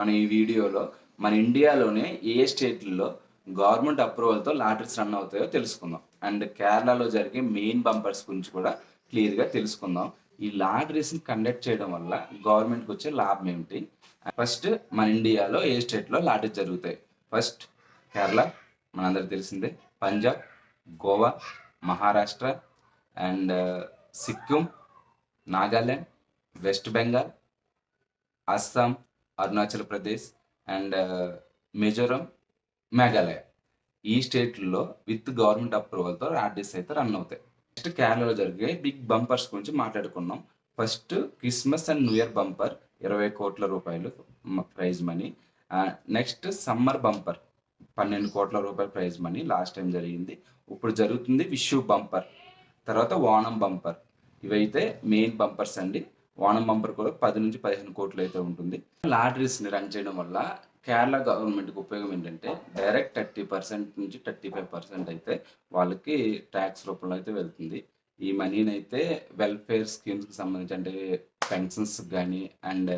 మన ఈ వీడియోలో మన ఇండియాలోనే ఏ స్టేట్‌ల్లో గవర్నమెంట్ అప్రూవల్‌తో లాటరీస్ రన్ అవుతాయో తెలుసుకుందాం. అండ్ కేరళలో జరిగే మెయిన్ బంపర్స్ గురించి కూడా క్లియర్‌గా తెలుసుకుందాం. ఈ లాటరీస్‌ని కండక్ట్ చేయడం వల్ల గవర్నమెంట్‌కి వచ్చే లాభం ఏమిటి? ఫస్ట్ మన ఇండియాలో ఏ స్టేట్‌లో లాటరీస్ జరుగుతాయి? ఫస్ట్ కేరళ మనందరికి తెలిసిందే. Punjab, Goa, Maharashtra and Sikkim, Nagaland, west Bengal, Assam, Arunachal Pradesh and Mizoram, Meghalaya. ఈ స్టేట్‌ల్లో విత్ గవర్నమెంట్ అప్రూవల్‌తో లాటరీస్ అయితే రన్ అవుతాయి. నెక్స్ట్ కేరళలో జరిగే బిగ్ బంపర్స్ గురించి మాట్లాడుకుందాం. First Christmas and new year bumper ₹20,00,00,000 prize money. Next summer bumper ₹12,00,00,000 prize money last time జరిగింది. ఇప్పుడు జరుగుతుంది విషు బంపర్. తర్వాత ఓణం బంపర్. ఇవైతే మెయిన్ బంపర్స్ అండి. ఓణం బంపర్ కూడా 10-15 కోట్లు అయితే ఉంటుంది. లాటరీస్‌ని రన్ చేయడం వల్ల కేరళ గవర్నమెంట్‌కి ఉపయోగం ఏంటంటే డైరెక్ట్ 30% నుంచి 35% అయితే వాళ్ళకి టాక్స్ రూపంలో అయితే వెళ్తుంది. ఈ మనీనైతే వెల్ఫేర్ స్కీమ్స్‌కి సంబంధించి అంటే పెన్షన్స్‌కి గానీ అండ్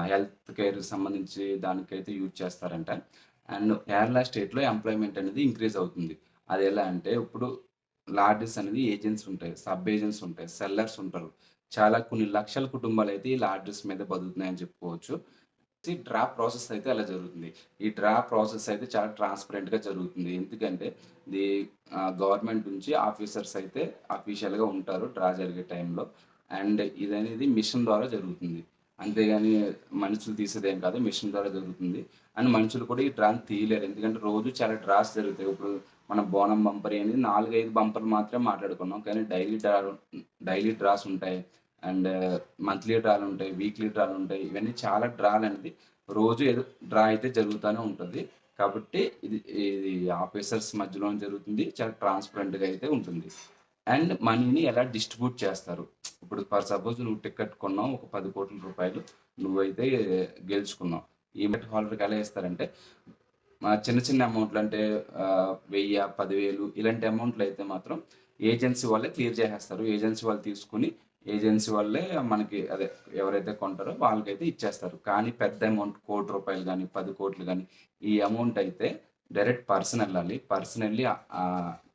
హెల్త్ కేర్‌కి సంబంధించి దానికైతే యూజ్ చేస్తారంట. అండ్ కేరళ స్టేట్‌లో ఎంప్లాయ్‌మెంట్ అనేది ఇంక్రీజ్ అవుతుంది. అదెలా అంటే ఇప్పుడు లాటరీస్ అనేది ఏజెంట్స్ ఉంటాయి, సబ్ ఏజెంట్స్ ఉంటాయి, సెల్లర్స్ ఉంటారు. చాలా కొన్ని లక్షల కుటుంబాలైతే ఈ లాటరీస్ మీద బతుకుతున్నాయని చెప్పుకోవచ్చు. ఈ డ్రా ప్రాసెస్ అయితే అలా జరుగుతుంది. ఈ డ్రా ప్రాసెస్ అయితే చాలా ట్రాన్స్‌పరెంట్‌గా జరుగుతుంది. ఎందుకంటే ఇది గవర్నమెంట్ నుంచి ఆఫీసర్స్ అయితే అఫీషియల్‌గా ఉంటారు డ్రా జరిగే టైంలో. అండ్ ఇదనేది మిషన్ ద్వారా జరుగుతుంది. అంతేగాని మనుషులు తీసేదేం కాదు. మిషన్ ద్వారా జరుగుతుంది. అండ్ మనుషులు కూడా ఈ డ్రాని తీయలేరు. ఎందుకంటే రోజు చాలా డ్రాస్ జరుగుతాయి. ఇప్పుడు మన బోనం బంపర్ అనేది 4, 5 బంపర్లు మాత్రమే మాట్లాడుకున్నాం. కానీ డైలీ డ్రాస్ ఉంటాయి. అండ్ మంత్లీ డ్రాలుంటాయి, వీక్లీ డ్రాలుంటాయి. ఇవన్నీ చాలా డ్రాలనేది రోజు ఏదో డ్రా అయితే జరుగుతానే ఉంటది. కాబట్టి ఇది ఇది ఆఫీసర్స్ మధ్యలోనే జరుగుతుంది. చాలా ట్రాన్స్‌పరెంట్‌గా అయితే ఉంటుంది. అండ్ మనీని ఎలా డిస్ట్రిబ్యూట్ చేస్తారు. ఇప్పుడు ఫర్ సపోజ్ నువ్వు టికెట్ కొన్నావు. ఒక ₹10,00,00,000 నువ్వైతే గెలుచుకున్నావు. ఈ టికెట్ హోల్డర్‌కి ఎలా ఇస్తారంటే చిన్న చిన్న అమౌంట్లు అంటే 1000, 10,000 ఇలాంటి అమౌంట్‌లయితే మాత్రం ఏజెన్సీ వాళ్ళే క్లియర్ చేసేస్తారు. ఏజెన్సీ వాళ్ళు తీసుకొని ఏజెన్సీ వాళ్ళే మనకి అదే ఎవరైతే కొంటారో వాళ్ళకైతే ఇచ్చేస్తారు. కానీ పెద్ద అమౌంట్ ₹1,00,00,000 గాని, 10,00,00,000 గాని ఈ అమౌంట్ అయితే డైరెక్ట్ పర్సన్ ఎళ్ళాలి. పర్సన్ ఎళ్లి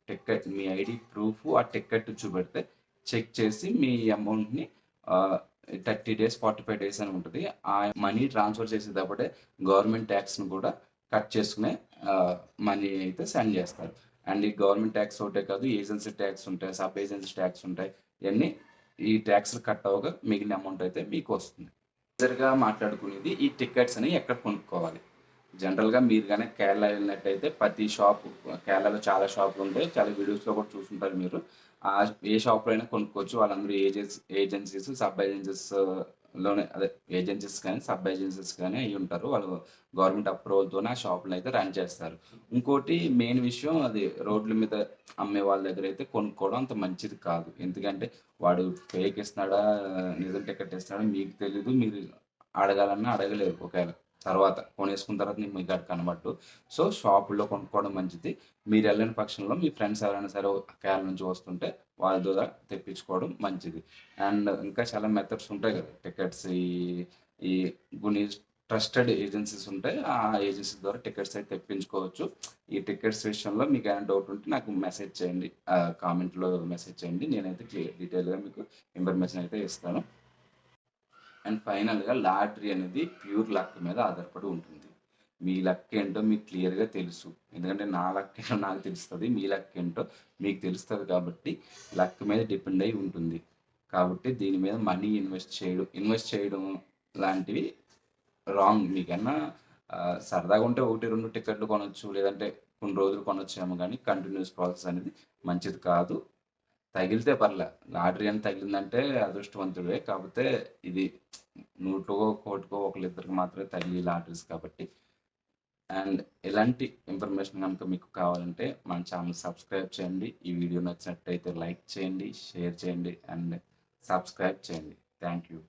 టికెట్ మీ ఐడీ ప్రూఫ్ ఆ టికెట్ చూపెడితే చెక్ చేసి మీ అమౌంట్‌ని ఆహ్, 30 డేస్, 45 డేస్ అని ఉంటది. ఆ మనీ ట్రాన్స్‌ఫర్ చేసేటప్పుడే గవర్నమెంట్ టాక్స్‌ని కూడా కట్ చేసుకునే మనీ అయితే సెండ్ చేస్తారు. అండ్ ఈ గవర్నమెంట్ టాక్స్ ఒకటే కాదు ఏజెన్సీ టాక్స్ ఉంటాయి, సబ్ ఏజెన్సీ టాక్స్ ఉంటాయి. ఇయన్నీ ఈ టాక్స్‌లు కట్ అవ్వగా మిగిలిన అమౌంట్ అయితే మీకొస్తుంది. మేజర్‌గా మాట్లాడుకునేది ఈ టికెట్స్ అని ఎక్కడ కొనుక్కోవాలి. జనరల్‌గా మీరు గనక కేరళ వెళ్ళినట్టయితే ప్రతి షాపు కేరళలో చాలా షాపులుంటాయి. చాలా వీడియోస్‌లో కూడా చూసుంటారు మీరు. ఏ షాప్‌లో అయినా కొనుక్కోవచ్చు. వాళ్ళందరూ ఏజెన్సీస్, సబ్ ఏజెన్సీస్ లోనే అదే ఏజెన్సీస్ కానీ, సబ్ ఏజెన్సీస్ కానీ అయ్యుంటారు. వాళ్ళు గవర్నమెంట్ అప్రూవల్‌తోనే ఆ షాపులనైతే రన్ చేస్తారు. ఇంకోటి మెయిన్ విషయం అది రోడ్ల మీద అమ్మే వాళ్ళ దగ్గరైతే కొనుక్కోవడం అంత మంచిది కాదు. ఎందుకంటే వాడు ఫేక్ ఇస్తున్నాడా, నిజం టికెట్ ఇస్తున్నాడా మీకు తెలీదు. మీరు అడగాలన్నా అడగలేరు ఒకవేళ. కొనేసుకున్న తర్వాత మీకు అది కనబడదు. సో, షాపుల్లో కొనుక్కోవడం మంచిది. మీరెళ్ళని పక్షంలో మీ ఫ్రెండ్స్ ఎవరైనా సరే కేరళ నుంచి వస్తుంటే వాళ్ళ ద్వారా తెప్పించుకోవడం మంచిది. అండ్ ఇంకా చాలా మెథడ్స్ ఉంటాయి కదా! టికెట్స్ ఈ కొన్ని ట్రస్టెడ్ ఏజెన్సీస్ ఉంటాయి. ఆ ఏజెన్సీ ద్వారా టికెట్స్ అయితే తెప్పించుకోవచ్చు. ఈ టికెట్స్ విషయంలో మీకేమైనా డౌట్ ఉంటే నాకు మెసేజ్ చేయండి. కామెంట్‌లో మెసేజ్ చేయండి. నేనైతే డీటెయిల్‌గా మీకు ఇన్ఫర్మేషన్ అయితే ఇస్తాను. అండ్ ఫైనల్‌గా లాటరీ అనేది ప్యూర్ లక్ మీద ఆధారపడి ఉంటుంది. మీ లక్ ఏంటో మీకు క్లియర్‌గా తెలుసు. ఎందుకంటే నా లక్ ఏంటో నాకు తెలుస్తది. మీ లక్ ఏంటో మీకు తెలుస్తది కాబట్టి లక్ మీద డిపెండ్ అయ్యి ఉంటుంది. కాబట్టి దీని మీద మనీ ఇన్వెస్ట్ చేయడం లాంటివి రాంగ్. మీకన్నా సరదాగా ఉంటే 1, 2 టికెట్లు కొనొచ్చు. లేదంటే కొన్ని రోజులు కొనొచ్చేమో గానీ కంటిన్యూయస్ ప్రాసెస్ అనేది మంచిది కాదు. తగిలితే పర్లే. లాటరీ అని తగిలిందంటే అదృష్టవంతుడివే. కాపోతే ఇది నూటికో, కోటికో ఒకళ్ళిద్దరికి మాత్రమే తగిలే లాటరీస్ కాబట్టి. అండ్ ఇలాంటి ఇన్ఫర్మేషన్ గనుక మీకు కావాలంటే మన ఛానెల్ సబ్స్క్రైబ్ చేయండి. ఈ వీడియో నచ్చినట్టయితే లైక్ చేయండి, షేర్ చేయండి అండ్ సబ్స్క్రైబ్ చేయండి. Thank you.